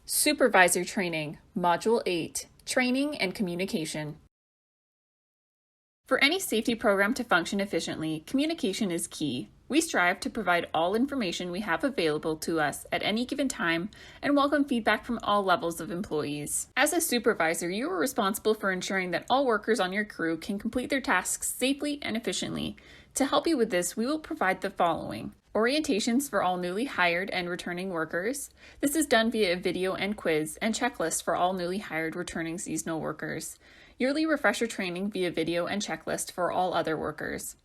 Supervisor Training, Module 8, Training and Communication. For any safety program to function efficiently, communication is key. We strive to provide all information we have available to us at any given time and welcome feedback from all levels of employees. As a supervisor, you are responsible for ensuring that all workers on your crew can complete their tasks safely and efficiently. To help you with this, we will provide the following: orientations for all newly hired and returning workers. This is done via a video and quiz and checklist for all newly hired returning seasonal workers. Yearly refresher training via video and checklist for all other workers.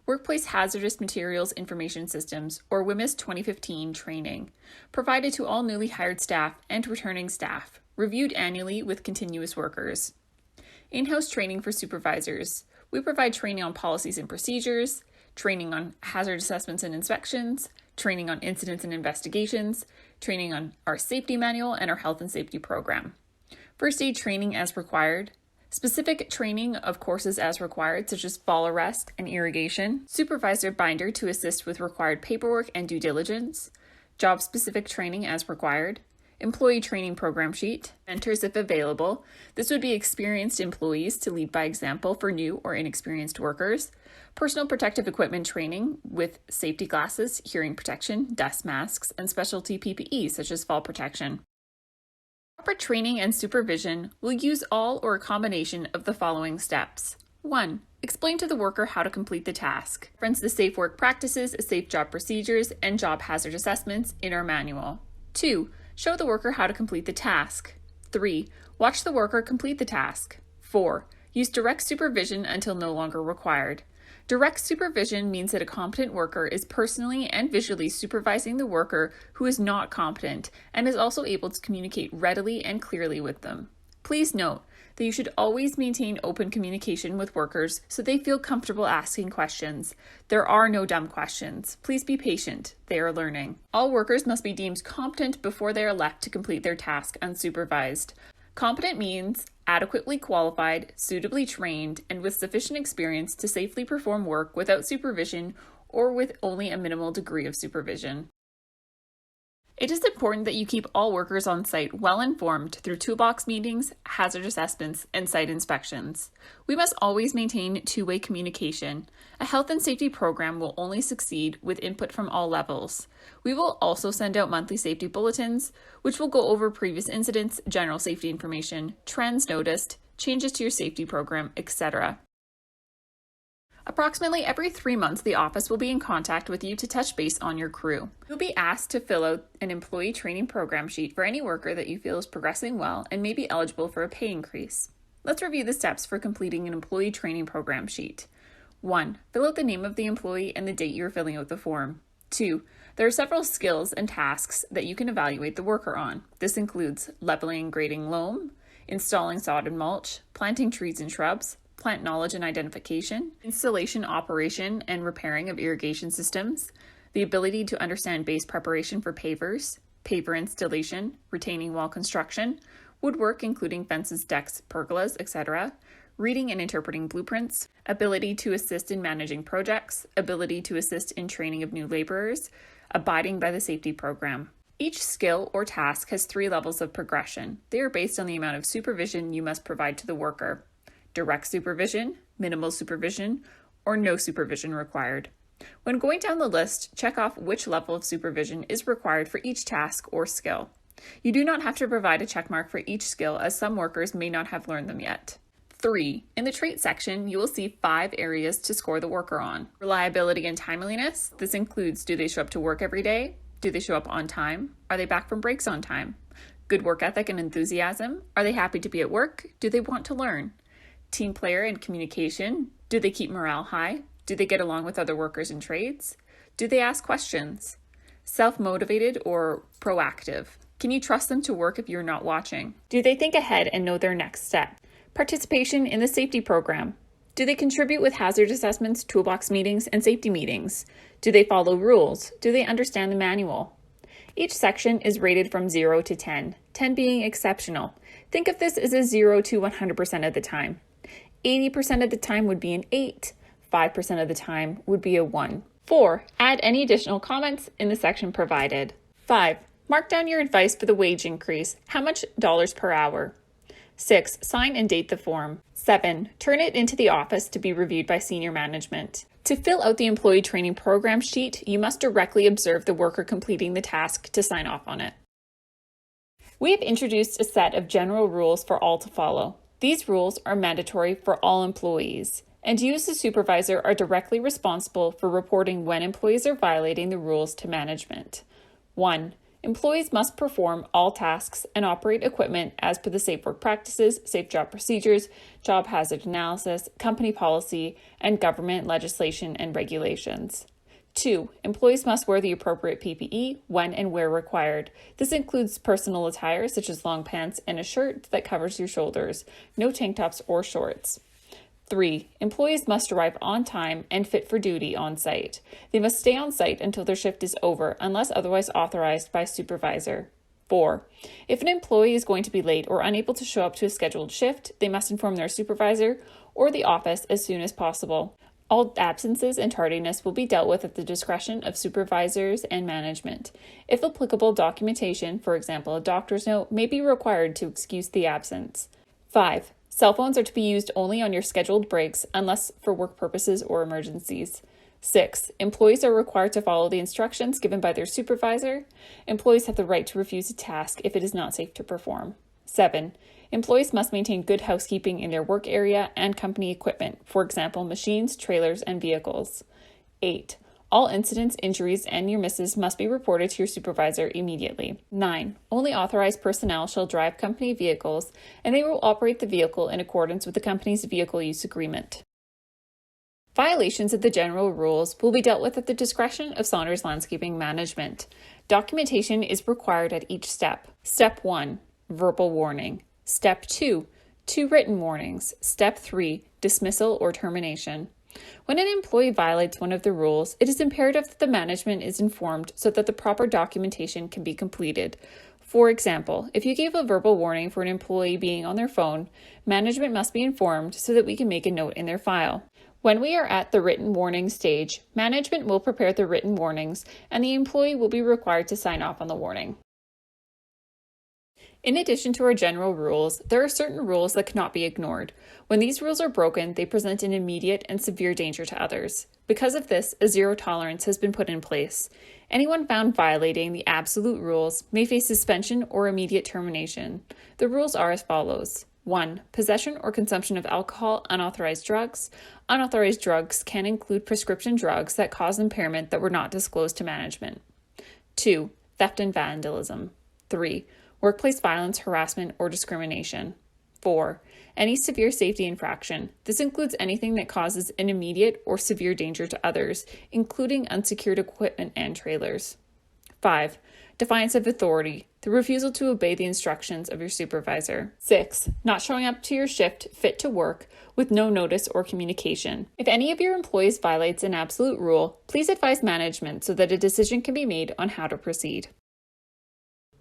Workplace Hazardous Materials Information Systems, or WHMIS 2015 training, provided to all newly hired staff and returning staff, reviewed annually with continuous workers. In-house training for supervisors. We provide training on policies and procedures, training on hazard assessments and inspections, training on incidents and investigations, training on our safety manual and our health and safety program. First aid training as required. Specific training of courses as required, such as fall arrest and irrigation. Supervisor binder to assist with required paperwork and due diligence. Job-specific training as required. Employee training program sheet. Mentors if available. This would be experienced employees to lead by example for new or inexperienced workers. Personal protective equipment training with safety glasses, hearing protection, dust masks, and specialty PPE such as fall protection. Proper training and supervision will use all or a combination of the following steps. 1. Explain to the worker how to complete the task. Reference the safe work practices, safe job procedures, and job hazard assessments in our manual. 2. Show the worker how to complete the task. 3. Watch the worker complete the task. 4. Use direct supervision until no longer required. Direct supervision means that a competent worker is personally and visually supervising the worker who is not competent and is also able to communicate readily and clearly with them. Please note that you should always maintain open communication with workers so they feel comfortable asking questions. There are no dumb questions. Please be patient. They are learning. All workers must be deemed competent before they are left to complete their task unsupervised. Competent means adequately qualified, suitably trained, and with sufficient experience to safely perform work without supervision or with only a minimal degree of supervision. It is important that you keep all workers on site well informed through toolbox meetings, hazard assessments, and site inspections. We must always maintain two-way communication. A health and safety program will only succeed with input from all levels. We will also send out monthly safety bulletins, which will go over previous incidents, general safety information, trends noticed, changes to your safety program, etc. Approximately every 3 months, the office will be in contact with you to touch base on your crew. You'll be asked to fill out an employee training program sheet for any worker that you feel is progressing well and may be eligible for a pay increase. Let's review the steps for completing an employee training program sheet. 1. Fill out the name of the employee and the date you're filling out the form. 2. There are several skills and tasks that you can evaluate the worker on. This includes leveling and grading loam, installing sod and mulch, planting trees and shrubs, plant knowledge and identification, installation, operation, and repairing of irrigation systems, the ability to understand base preparation for pavers, paver installation, retaining wall construction, woodwork including fences, decks, pergolas, etc., reading and interpreting blueprints, ability to assist in managing projects, ability to assist in training of new laborers, abiding by the safety program. Each skill or task has 3 levels of progression. They are based on the amount of supervision you must provide to the worker. Direct supervision, minimal supervision, or no supervision required. When going down the list, check off which level of supervision is required for each task or skill. You do not have to provide a checkmark for each skill, as some workers may not have learned them yet. 3. In the trait section, you will see 5 areas to score the worker on. Reliability and timeliness. This includes, do they show up to work every day? Do they show up on time? Are they back from breaks on time? Good work ethic and enthusiasm. Are they happy to be at work? Do they want to learn? Team player and communication. Do they keep morale high? Do they get along with other workers and trades? Do they ask questions? Self-motivated or proactive. Can you trust them to work if you're not watching? Do they think ahead and know their next step? Participation in the safety program. Do they contribute with hazard assessments, toolbox meetings, and safety meetings? Do they follow rules? Do they understand the manual? Each section is rated from 0 to 10, 10 being exceptional. Think of this as a 0 to 100% of the time. 80% of the time would be an 8, 5% of the time would be a 1. 4. Add any additional comments in the section provided. 5. Mark down your advice for the wage increase. How much dollars per hour? 6. Sign and date the form. 7. Turn it into the office to be reviewed by senior management. To fill out the employee training program sheet, you must directly observe the worker completing the task to sign off on it. We have introduced a set of general rules for all to follow. These rules are mandatory for all employees, and you as the supervisor are directly responsible for reporting when employees are violating the rules to management. 1. Employees must perform all tasks and operate equipment as per the safe work practices, safe job procedures, job hazard analysis, company policy, and government legislation and regulations. 2. Employees must wear the appropriate PPE when and where required. This includes personal attire such as long pants and a shirt that covers your shoulders, no tank tops or shorts. 3. Employees must arrive on time and fit for duty on site. They must stay on site until their shift is over, unless otherwise authorized by supervisor. 4. If an employee is going to be late or unable to show up to a scheduled shift, they must inform their supervisor or the office as soon as possible. All absences and tardiness will be dealt with at the discretion of supervisors and management. If applicable, documentation, for example a doctor's note, may be required to excuse the absence. 5. Cell phones are to be used only on your scheduled breaks unless for work purposes or emergencies. 6. Employees are required to follow the instructions given by their supervisor. Employees have the right to refuse a task if it is not safe to perform. 7. Employees must maintain good housekeeping in their work area and company equipment, for example, machines, trailers, and vehicles. 8. All incidents, injuries, and near misses must be reported to your supervisor immediately. 9. Only authorized personnel shall drive company vehicles, and they will operate the vehicle in accordance with the company's vehicle use agreement. Violations of the general rules will be dealt with at the discretion of Saunders Landscaping Management. Documentation is required at each step. Step 1. Verbal warning. Step 2. 2 written warnings. Step 3. Dismissal or termination. When an employee violates one of the rules, it is imperative that the management is informed so that the proper documentation can be completed. For example, if you gave a verbal warning for an employee being on their phone, management must be informed so that we can make a note in their file. When we are at the written warning stage, management will prepare the written warnings, and the employee will be required to sign off on the warning. In addition to our general rules, there are certain rules that cannot be ignored. When these rules are broken, they present an immediate and severe danger to others. Because of this, a zero tolerance has been put in place. Anyone found violating the absolute rules may face suspension or immediate termination. The rules are as follows. 1. Possession or consumption of alcohol, unauthorized drugs. Unauthorized drugs can include prescription drugs that cause impairment that were not disclosed to management. 2. Theft and vandalism. 3. Workplace violence, harassment, or discrimination. 4. Any severe safety infraction. This includes anything that causes an immediate or severe danger to others, including unsecured equipment and trailers. 5. Defiance of authority. The refusal to obey the instructions of your supervisor. 6. Not showing up to your shift fit to work with no notice or communication. If any of your employees violates an absolute rule, please advise management so that a decision can be made on how to proceed.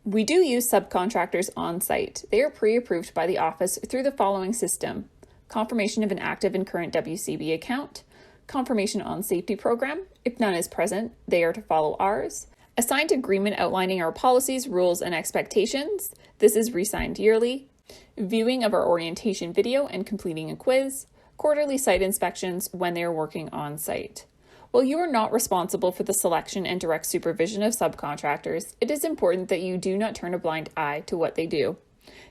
We do use subcontractors on site. They are pre-approved by the office through the following system: confirmation of an active and current WCB account, confirmation on safety program. If none is present, they are to follow ours. A signed agreement outlining our policies, rules, and expectations. This is re-signed yearly. Viewing of our orientation video and completing a quiz. Quarterly site inspections when they are working on site. While you are not responsible for the selection and direct supervision of subcontractors, it is important that you do not turn a blind eye to what they do.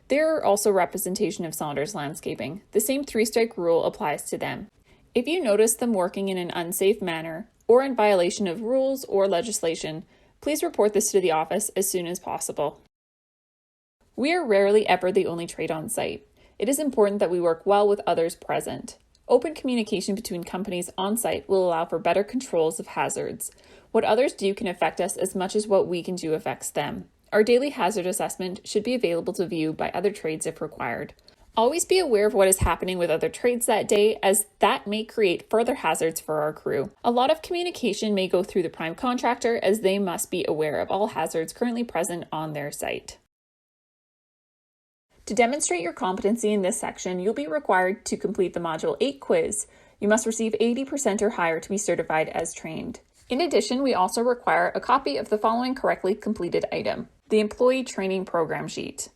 They are also representation of Saunders Landscaping. The same three-strike rule applies to them. If you notice them working in an unsafe manner or in violation of rules or legislation, please report this to the office as soon as possible. We are rarely ever the only trade on site. It is important that we work well with others present. Open communication between companies on site will allow for better controls of hazards. What others do can affect us as much as what we can do affects them. Our daily hazard assessment should be available to view by other trades if required. Always be aware of what is happening with other trades that day, as that may create further hazards for our crew. A lot of communication may go through the prime contractor, as they must be aware of all hazards currently present on their site. To demonstrate your competency in this section, you'll be required to complete the Module 8 quiz. You must receive 80% or higher to be certified as trained. In addition, we also require a copy of the following correctly completed item: The Employee Training Program Sheet.